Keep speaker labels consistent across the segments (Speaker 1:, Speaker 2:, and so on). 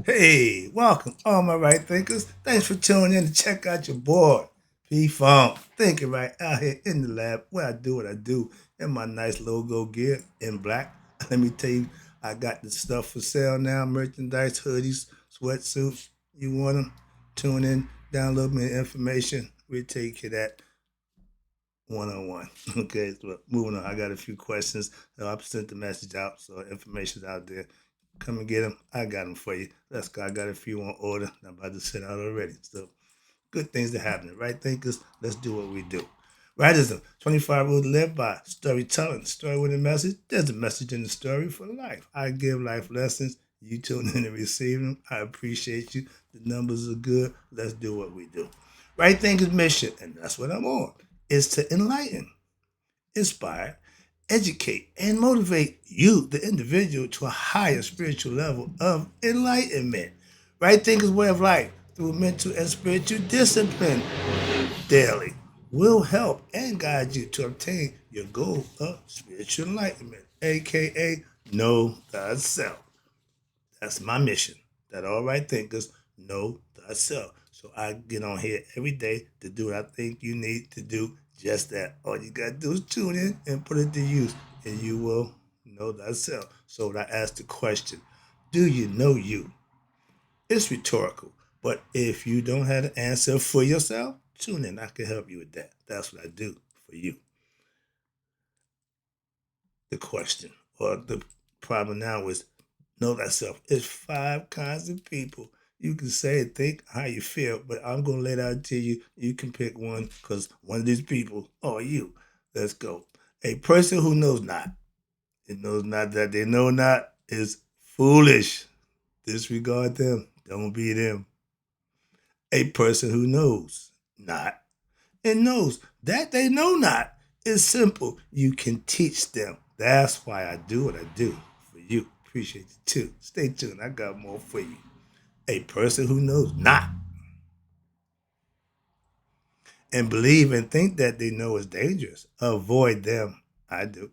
Speaker 1: Hey, welcome, all my right thinkers. Thanks for tuning in to check out your boy, P Funk. Thinking right out here in the lab where I do what I do in my nice logo gear in black. Let me tell you, I got the stuff for sale now merchandise, hoodies, sweatsuits. You want them? Tune in, download me the information. We'll take care of that one on one. Okay, so moving on. I got a few questions. So I've sent the message out, so information's out there. Come and get them. I got them for you. Let's go. I got a few on order. I'm about to send out already. So good things are happening, right? Thinkers, let's do what we do. Writism, 25 rules to live by. Storytelling, story with a message. There's a message in the story for life. I give life lessons. You tune in and receive them. I appreciate you. The numbers are good. Let's do what we do. Right Thinkers mission, and that's what I'm on, is to enlighten, inspire, educate, and motivate you, the individual, to a higher spiritual level of enlightenment. Right Thinkers Way of Life through mental and spiritual discipline daily will help and guide you to obtain your goal of spiritual enlightenment, aka know thyself. That's my mission. That all right thinkers know thyself. So I get on here every day to do what I think you need to do. Just that. All you gotta do is tune in and put it to use, and you will know thyself. So when I ask the question, do you know you? It's rhetorical. But if you don't have an answer for yourself, tune in. I can help you with that. That's what I do for you. The question or the problem now is know thyself. It's five kinds of people. You can say and think how you feel, but I'm gonna lay it out to you. You can pick one because one of these people are you. Let's go. A person who knows not, it knows not that they know not, is foolish. Disregard them. Don't be them. A person who knows not and knows that they know not is simple. You can teach them. That's why I do what I do for you. Appreciate you too. Stay tuned. I got more for you. A person who knows not and believe and think that they know is dangerous. Avoid them. I do.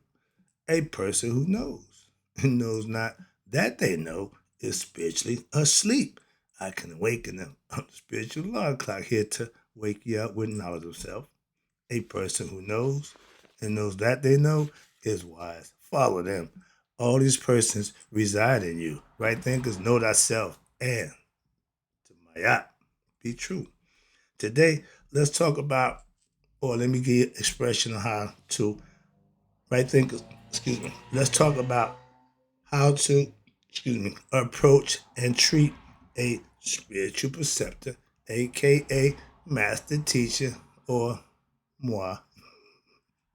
Speaker 1: A person who knows and knows not that they know is spiritually asleep. I can awaken them. I'm the spiritual alarm clock here to wake you up with knowledge of self. A person who knows and knows that they know is wise. Follow them. All these persons reside in you. Right thinkers know thyself and to Mayat. Be true. Today, let's talk about, or let me give you an expression on how to, right thinkers, excuse me. Let's talk about how to, approach and treat a spiritual preceptor, aka master teacher, or moi.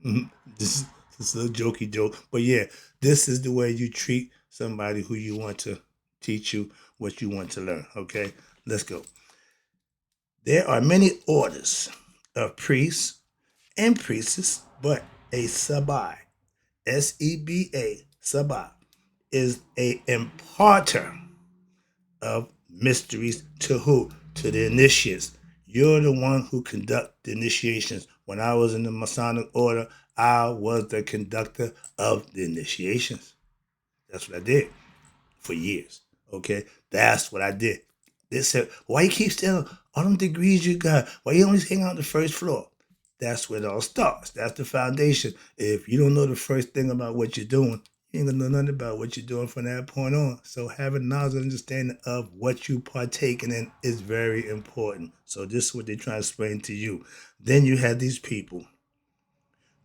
Speaker 1: This, this is a jokey joke, but yeah, this is the way you treat somebody who you want to teach you what you want to learn. Okay, let's go. There are many orders of priests and priestesses, but a sabai, Seba, sabah, is a imparter of mysteries to who? To the initiates. You're the one who conduct the initiations. When I was in the Masonic order, I was the conductor of the initiations. That's what I did for years. Okay, that's what I did. They said, "Why you keep stealing all them degrees you got? Why you only hang out on the first floor?" That's where it all starts. That's the foundation. If you don't know the first thing about what you're doing, you ain't gonna know nothing about what you're doing from that point on. So having knowledge and understanding of what you partaking in is very important. So this is what they're trying to explain to you. Then you have these people.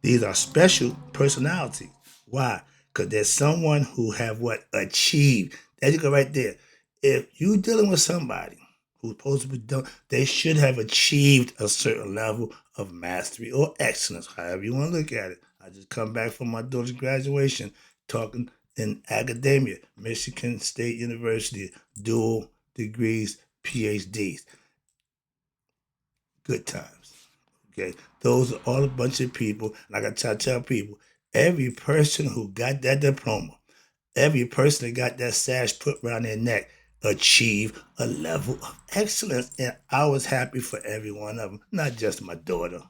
Speaker 1: These are special personalities. Why? Because there's someone who have what achieved. There you go, right there. If you dealing with somebody who's supposed to be done, they should have achieved a certain level of mastery or excellence, however you want to look at it. I just come back from my daughter's graduation, talking in academia, Michigan State University, dual degrees, PhDs. Good times. Okay, those are all a bunch of people. Like I try to tell people, every person who got that diploma, every person that got that sash put around their neck, achieved a level of excellence. And I was happy for every one of them, not just my daughter.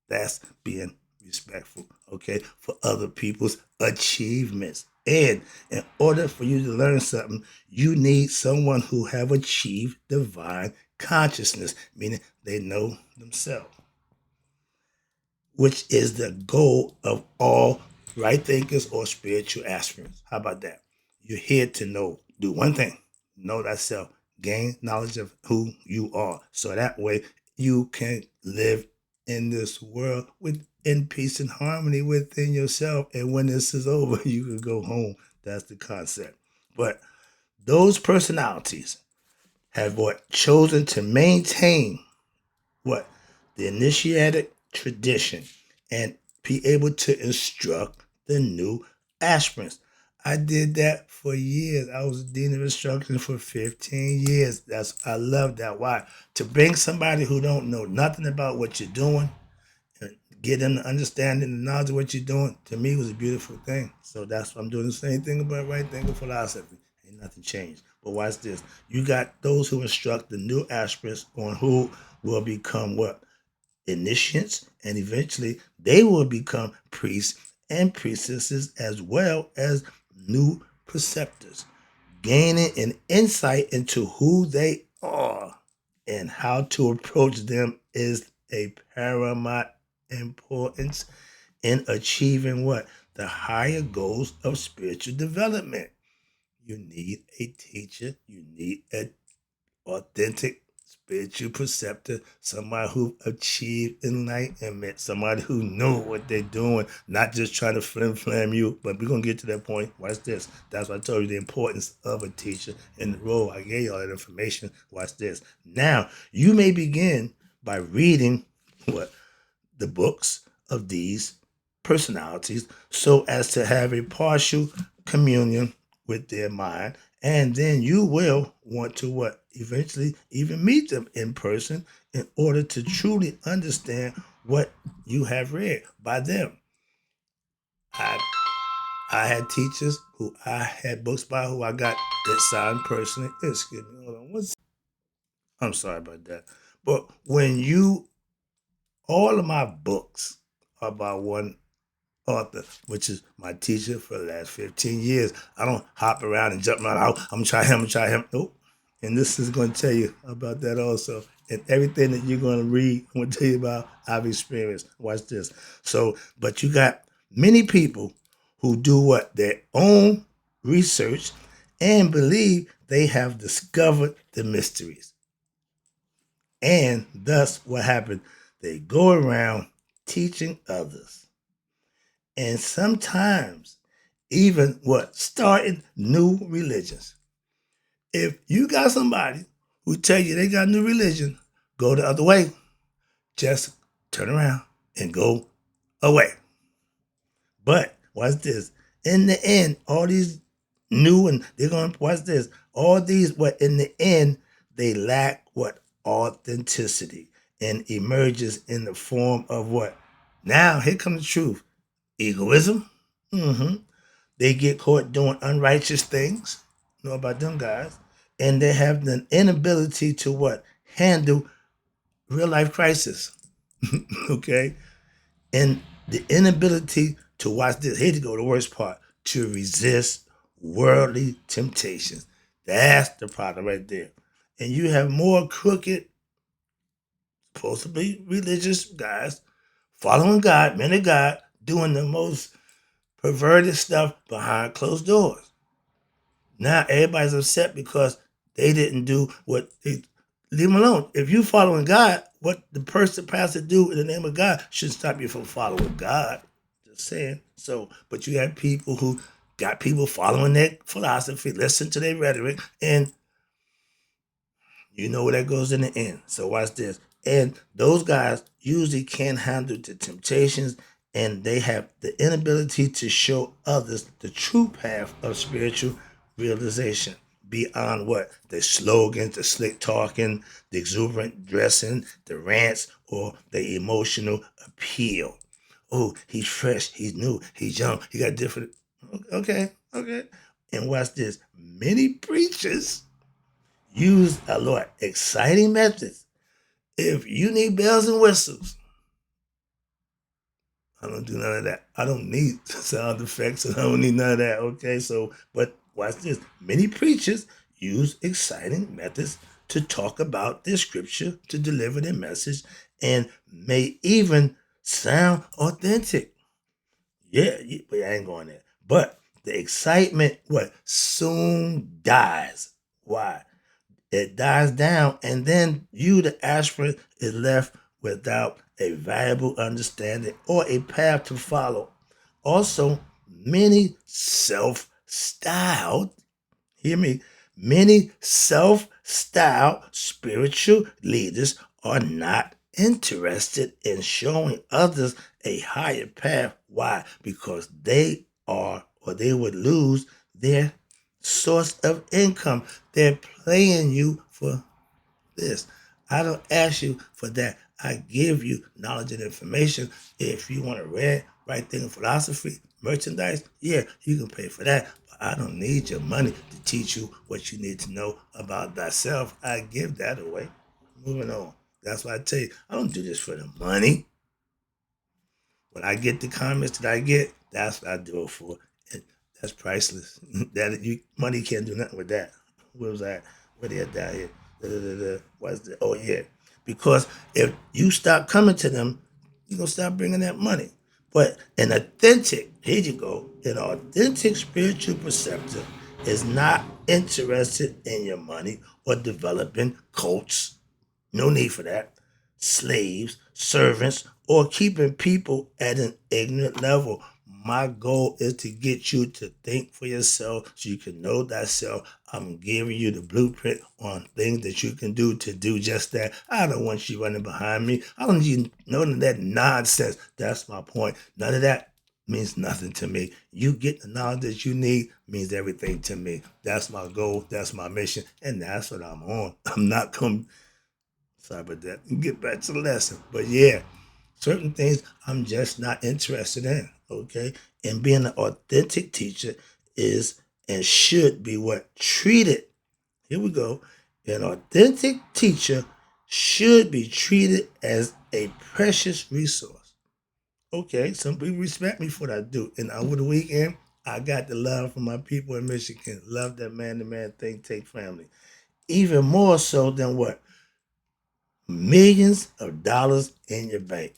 Speaker 1: That's being respectful, okay, for other people's achievements. And in order for you to learn something, you need someone who have achieved divine consciousness, meaning they know themselves, which is the goal of all right thinkers or spiritual aspirants. How about that? You're here to know, do one thing, know thyself, gain knowledge of who you are. So that way you can live in this world in peace and harmony within yourself. And when this is over, you can go home. That's the concept. But those personalities have what chosen to maintain what the initiatic tradition and be able to instruct the new aspirants. I did that for years. I was a dean of instruction for 15 years. I love that. Why? To bring somebody who don't know nothing about what you're doing and get them the understanding and knowledge of what you're doing, to me was a beautiful thing. So that's what I'm doing. The same thing about right thinking philosophy. Ain't nothing changed. But watch this. You got those who instruct the new aspirants on who will become what? Initiates, and eventually they will become priests and priestesses as well as new preceptors, gaining an insight into who they are and how to approach them is a paramount importance in achieving what? The higher goals of spiritual development. You need a teacher, you need an authentic spiritual preceptor, somebody who achieved enlightenment, somebody who know what they're doing, not just trying to flim-flam you. But we're gonna get to that point. Watch this. That's why I told you the importance of a teacher and the role. I gave you all that information. Watch this. Now you may begin by reading what the books of these personalities so as to have a partial communion with their mind. And then you will want to what? Eventually even meet them in person in order to truly understand what you have read by them. I I had teachers who I had books by who I got it signed personally. Excuse me, hold on. I'm sorry about that. But when you all of my books are by one author, which is my teacher for the last 15 years. I don't hop around and jump around. I'm gonna try him, I'm gonna try him. Nope. And this is gonna tell you about that also. And everything that you're gonna read, I'm gonna tell you about, I've experienced. Watch this. So, but you got many people who do what? Their own research and believe they have discovered the mysteries. And thus, what happened? They go around teaching others. And sometimes even what? Starting new religions. If you got somebody who tell you they got a new religion, go the other way. Just turn around and go away. But watch this. In the end, all these new and they're gonna watch this. All these, what in the end, they lack what? Authenticity and emerges in the form of what? Now here comes the truth. Egoism. Mm-hmm. They get caught doing unrighteous things. You know about them guys. And they have the inability to what? Handle real life crisis. Okay? And the inability to watch this. Here to go, the worst part. To resist worldly temptations. That's the problem right there. And you have more crooked, supposed to be religious guys following God, men of God, doing the most perverted stuff behind closed doors. Now everybody's upset because they didn't do what they leave them alone. If you following God, what the person pastor do in the name of God should stop you from following God. Just saying. So, but you have people who got people following their philosophy, listen to their rhetoric, and you know where that goes in the end. So watch this. And those guys usually can't handle the temptations and they have the inability to show others the true path of spiritual realization beyond what? The slogans, the slick talking, the exuberant dressing, the rants, or the emotional appeal. Oh, he's fresh, he's new, he's young, he got different. Okay, okay. And watch this. Many preachers use a lot exciting methods. If you need bells and whistles, I don't do none of that. I don't need sound effects and I don't need none of that. Okay, so, but watch this. Many preachers use exciting methods to talk about their scripture, to deliver their message, and may even sound authentic. Yeah, but I ain't going there. But the excitement, what, soon dies. Why? It dies down, and then you, the aspirant, is left without a valuable understanding or a path to follow. Also, many self-styled, hear me, many self-styled spiritual leaders are not interested in showing others a higher path. Why? Because they are, or they would lose their source of income. They're playing you for this. I don't ask you for that. I give you knowledge and information. If you want to read, write thinking philosophy, merchandise, yeah, you can pay for that. But I don't need your money to teach you what you need to know about thyself. I give that away. Moving on. That's why I tell you, I don't do this for the money. When I get the comments that I get, that's what I do it for. And that's priceless. That you money can't do nothing with that. Where was I? Where they at down here? What's the? Oh yeah, because if you stop coming to them, you're gonna stop bringing that money. But an authentic, here you go, an authentic spiritual preceptor is not interested in your money or developing cults, no need for that. Slaves, servants, or keeping people at an ignorant level. My goal is to get you to think for yourself so you can know thyself. I'm giving you the blueprint on things that you can do to do just that. I don't want you running behind me. I don't need you none of that nonsense. That's my point. None of that means nothing to me. You get the knowledge that you need means everything to me. That's my goal. That's my mission. And that's what I'm on. I'm not coming. Sorry about that. Get back to the lesson. But yeah, certain things I'm just not interested in. Okay. And being an authentic teacher is and should be what treated. Here we go. An authentic teacher should be treated as a precious resource. Okay, some people respect me for what I do. And over the weekend, I got the love from my people in Michigan. Love that man-to-man think tank family. Even more so than what? Millions of dollars in your bank.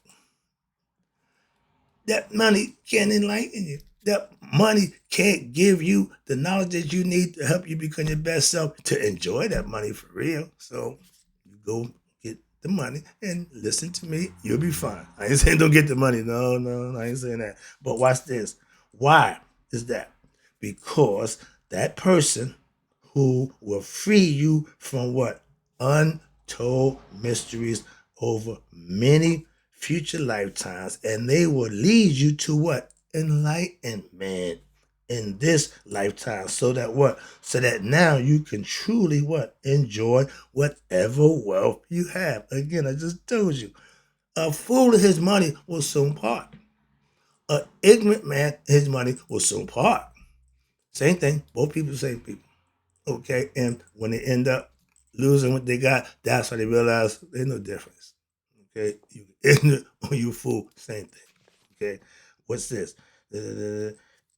Speaker 1: That money can't enlighten you. That money can't give you the knowledge that you need to help you become your best self to enjoy that money for real. So you go get the money and listen to me. You'll be fine. I ain't saying don't get the money. No, I ain't saying that. But watch this. Why is that? Because that person who will free you from what? Untold mysteries over many future lifetimes, and they will lead you to what? Enlightenment in this lifetime. So that what? So that now you can truly what? Enjoy whatever wealth you have. Again, I just told you. A fool and his money will soon part. An ignorant man, his money will soon part. Same thing. Both people, same people. Okay, and when they end up losing what they got, that's when they realize there's no difference. Okay, you ignorant or you fool, same thing. Okay, what's this?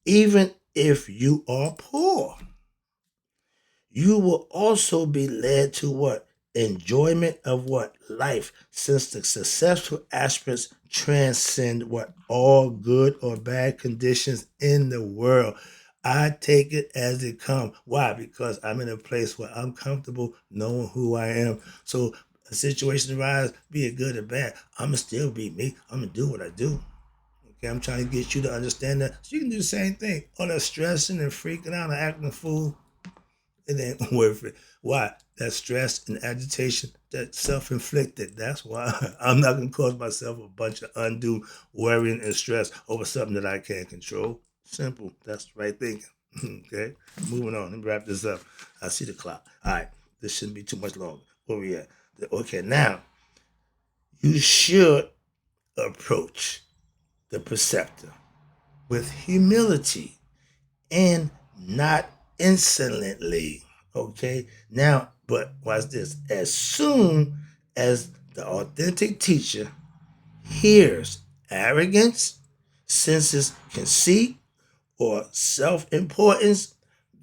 Speaker 1: Even if you are poor, you will also be led to what? Enjoyment of what? Life, since the successful aspirants transcend what? All good or bad conditions in the world. I take it as it comes. Why? Because I'm in a place where I'm comfortable knowing who I am. So a situation arises, be it good or bad, I'ma still be me. I'ma do what I do. Okay, I'm trying to get you to understand that. So you can do the same thing. All that stressing and freaking out and acting a fool, it ain't worth it. Why? That stress and agitation, that's self-inflicted. That's why I'm not gonna cause myself a bunch of undue worrying and stress over something that I can't control. Simple. That's the right thinking. Okay. Moving on. Let me wrap this up. I see the clock. All right. This shouldn't be too much longer. Where we at? Okay. Now you should approach the preceptor with humility and not insolently. Okay. Now, but watch this. As soon as the authentic teacher hears arrogance senses, conceit, or self-importance,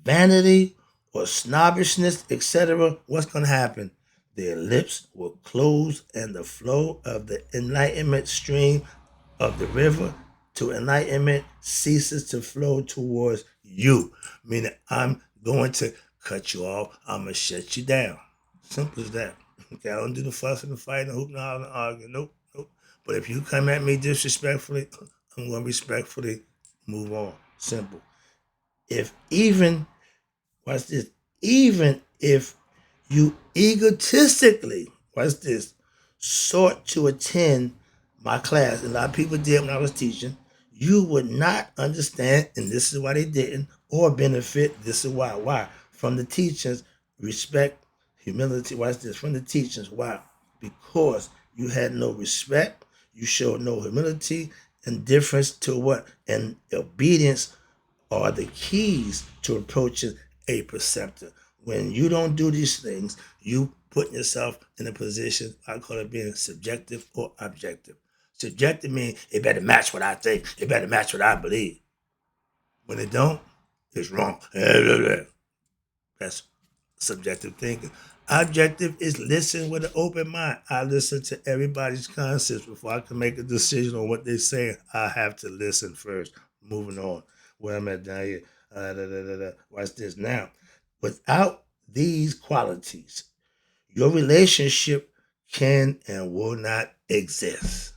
Speaker 1: vanity, or snobbishness, etc., what's going to happen? Their lips will close and the flow of the enlightenment stream of the river to enlightenment ceases to flow towards you. Meaning, I'm going to cut you off. I'm going to shut you down. Simple as that. Okay, I don't do the fussing, the fighting, the hooping, hollering, the arguing. Nope, nope. But if you come at me disrespectfully, I'm going to respectfully move on. Simple. If even, watch this, even if you egotistically, watch this, sought to attend my class, and a lot of people did when I was teaching, you would not understand, and this is why they didn't, or benefit, this is why. Why? From the teachings, respect, humility, watch this, from the teachings, why? Because you had no respect, you showed no humility, indifference to what? And obedience are the keys to approaching a preceptor. When you don't do these things, you put yourself in a position, I call it being subjective or objective. Subjective means it better match what I think, it better match what I believe. When it don't, it's wrong. That's subjective thinking. Objective is listen with an open mind. I listen to everybody's concepts before I can make a decision on what they're saying. I have to listen first. Moving on. Where I'm at down here. Watch this now. Without these qualities, your relationship can and will not exist.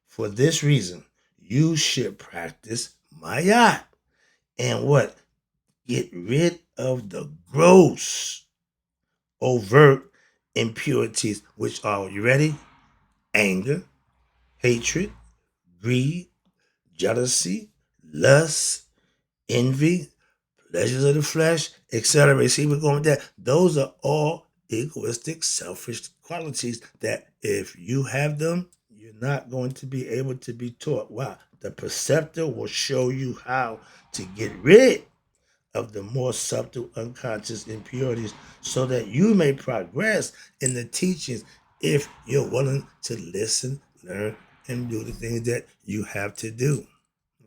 Speaker 1: For this reason, you should practice mayat and what? Get rid of the gross, overt impurities, which are, you ready? Anger, hatred, greed, jealousy, lust, envy, pleasures of the flesh, etc. See, we're going with that. Those are all egoistic, selfish qualities that if you have them, you're not going to be able to be taught. Why? The preceptor will show you how to get rid of the more subtle unconscious impurities so that you may progress in the teachings if you're willing to listen, learn, and do the things that you have to do.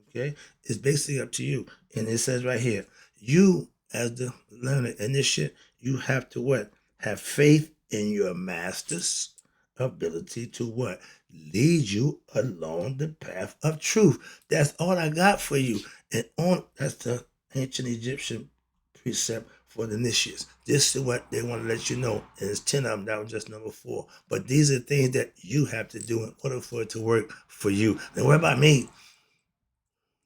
Speaker 1: Okay? It's basically up to you. And it says right here, you as the learner in this shit, you have to what? Have faith in your master's ability to what? Lead you along the path of truth. That's all I got for you. And on that's the ancient Egyptian precept for the initiates. This is what they want to let you know. And it's 10 of them. That was just number 4. But these are things that you have to do in order for it to work for you. Now, what about me?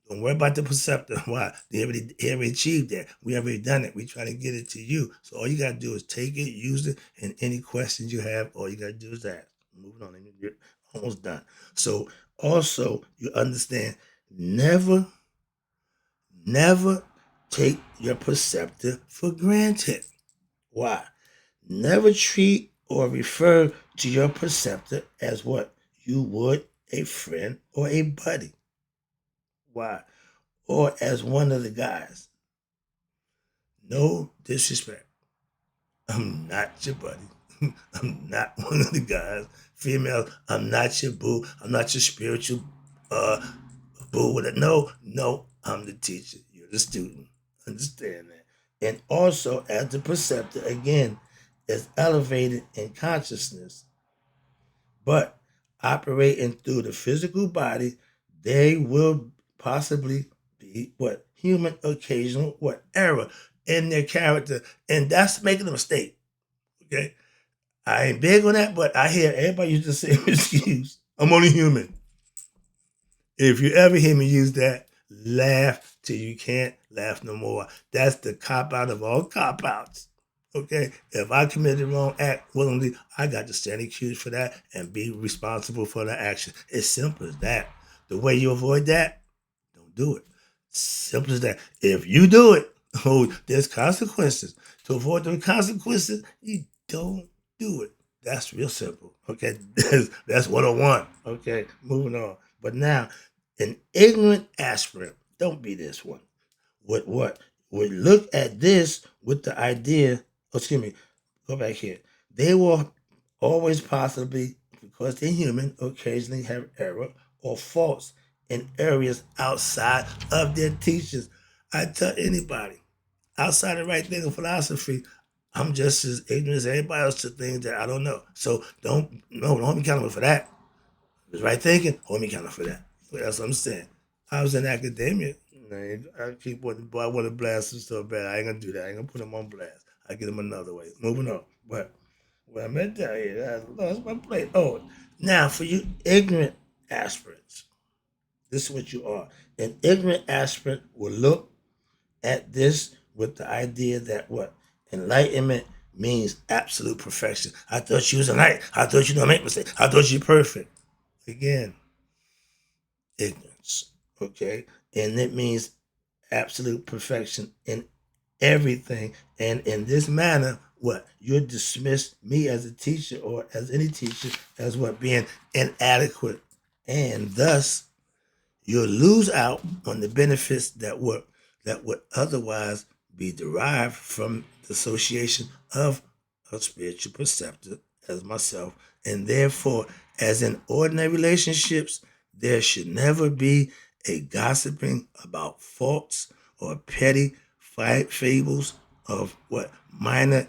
Speaker 1: Don't worry about the preceptor. Why? They already achieved that. We already done it. We try to get it to you. So all you got to do is take it, use it, and any questions you have, all you got to do is ask. Moving on. You're almost done. So also, you understand, never, never take your preceptor for granted. Why? Never treat or refer to your preceptor as what? You would a friend or a buddy. Why? Or as one of the guys. No disrespect. I'm not your buddy. I'm not one of the guys. Female, I'm not your boo. I'm not your spiritual boo with it. No, I'm the teacher. You're the student. Understand that. And also, as the preceptor, again, is elevated in consciousness, but operating through the physical body, they will possibly be what? Human occasional what? Error in their character. And that's making a mistake. Okay? I ain't big on that, but I hear everybody use the same excuse. I'm only human. If you ever hear me use that, laugh till you can't laugh no more. That's the cop out of all cop outs. Okay? If I committed the wrong act willingly, I got to stand accused for that and be responsible for the action. It's simple as that. The way you avoid that, don't do it. Simple as that. If you do it, oh, there's consequences. To avoid those consequences, you don't do it. That's real simple. Okay, that's 101. Okay, moving on. But now, an ignorant aspirant, don't be this one. Would look at this with the idea, excuse me, go back here. They will always possibly, because they're human, occasionally have error or faults in areas outside of their teachers. I tell anybody, outside of right thinking philosophy, I'm just as ignorant as anybody else to things that I don't know. So don't hold me accountable for that. It's right thinking, hold me accountable for that. That's what I'm saying. I was in academia. I keep wanting, boy, I want to blast him so bad. I ain't gonna do that. I ain't gonna put him on blast. I get him another way. Moving on. But what I meant down here, I lost my plate. Oh, now for you ignorant aspirants, this is what you are. An ignorant aspirant will look at this with the idea that what? Enlightenment means absolute perfection. I thought you was enlightened. I thought you don't make mistakes. I thought you perfect. Again, ignorance. Okay? And it means absolute perfection in everything. And in this manner, what? You'll dismiss me as a teacher or as any teacher as what? Being inadequate. And thus you'll lose out on the benefits that would otherwise be derived from the association of a spiritual preceptor as myself. And therefore, as in ordinary relationships, there should never be a gossiping about faults or petty fables of what minor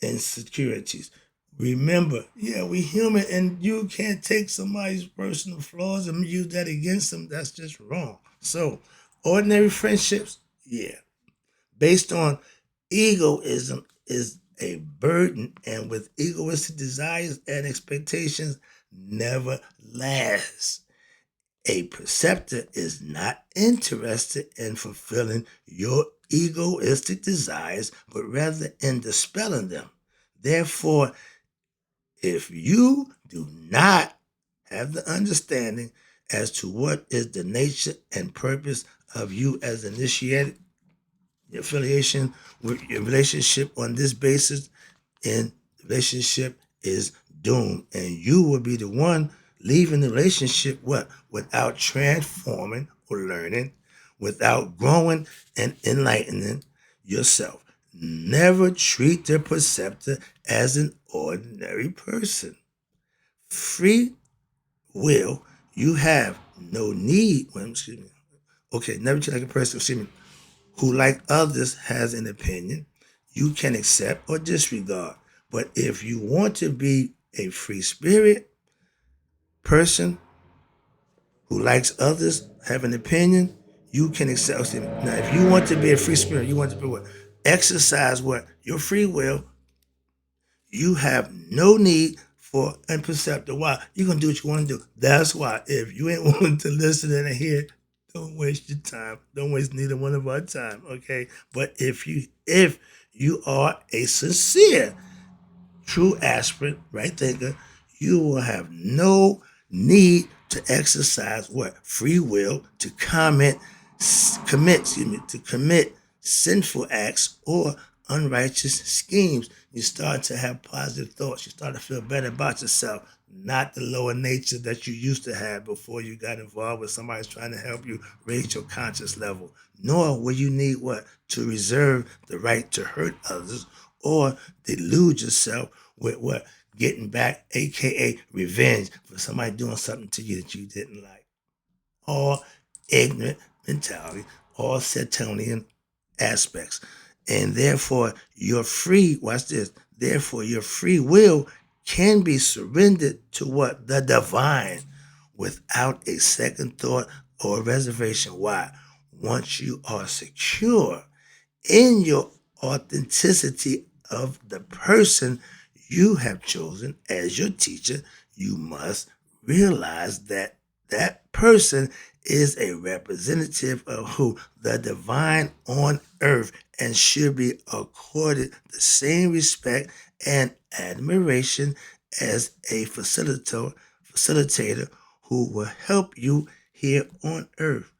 Speaker 1: insecurities. Remember, yeah, we human, and you can't take somebody's personal flaws and use that against them. That's just wrong. So, ordinary friendships, yeah, based on egoism is a burden, and with egoistic desires and expectations, never lasts. A preceptor is not interested in fulfilling your egoistic desires, but rather in dispelling them. Therefore, if you do not have the understanding as to what is the nature and purpose of you as initiated, your affiliation with your relationship on this basis, and the relationship is doomed. And you will be the one leaving the relationship what? Without transforming or learning, without growing and enlightening yourself. Never treat the preceptor as an ordinary person. Free will, you have no need, well, excuse me. Okay, never treat like a person, excuse me, who, like others, has an opinion you can accept or disregard. But if you want to be a free spirit person who likes others, have an opinion, you can accept. Now, if you want to be a free spirit, you want to be what? Exercise what? Your free will. You have no need for a preceptor. Why? You're going to do what you want to do. That's why if you ain't willing to listen and hear, don't waste your time. Don't waste neither one of our time, okay? But if you are a sincere, true aspirant, right thinker, you will have no need to exercise what? Free will to commit sinful acts or unrighteous schemes. You start to have positive thoughts. You start to feel better about yourself, not the lower nature that you used to have before you got involved with somebody's trying to help you raise your conscious level. Nor will you need what? To reserve the right to hurt others or delude yourself with what? Getting back, aka revenge for somebody doing something to you that you didn't like. All ignorant mentality, all Satanian aspects. And therefore, your free, watch this, therefore, your free will can be surrendered to what? The divine without a second thought or reservation. Why? Once you are secure in your authenticity of the person you have chosen as your teacher, you must realize that that person is a representative of who? The divine on earth, and should be accorded the same respect and admiration as a facilitator who will help you here on earth.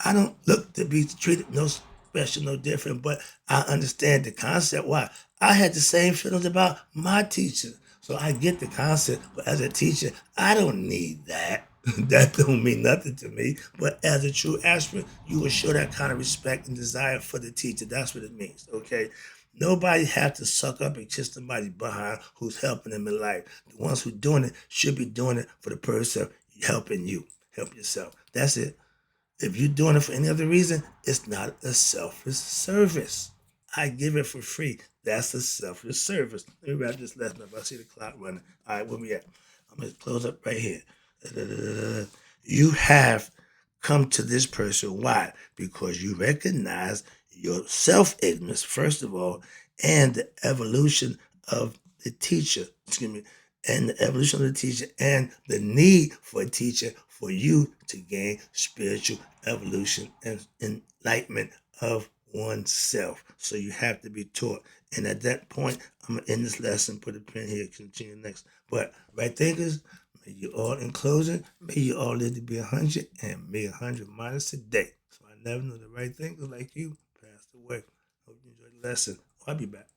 Speaker 1: I don't look to be treated no special, no different, but I understand the concept. Why? I had the same feelings about my teacher. So I get the concept, but as a teacher, I don't need that. That don't mean nothing to me. But as a true aspirant, you will show that kind of respect and desire for the teacher. That's what it means, okay? Nobody have to suck up and kiss somebody behind who's helping them in life. The ones who doing it should be doing it for the person helping you help yourself. That's it. If you're doing it for any other reason, it's not a selfless service. I give it for free. That's a selfless service. Let me wrap this lesson up. I see the clock running. All right, where we at? I'm going to close up right here. You have come to this person. Why? Because you recognize your self-ignorance, first of all, and the evolution of the teacher. Excuse me. And the evolution of the teacher and the need for a teacher for you to gain spiritual evolution and enlightenment of oneself. So you have to be taught. And at that point, I'm going to end this lesson, put a pin here, continue next. But, right thinkers, may you all, in closing, may you all live to be 100 and may 100 minus a day. So I never knew the right thinkers like you passed away. Hope you enjoyed the lesson. I'll be back.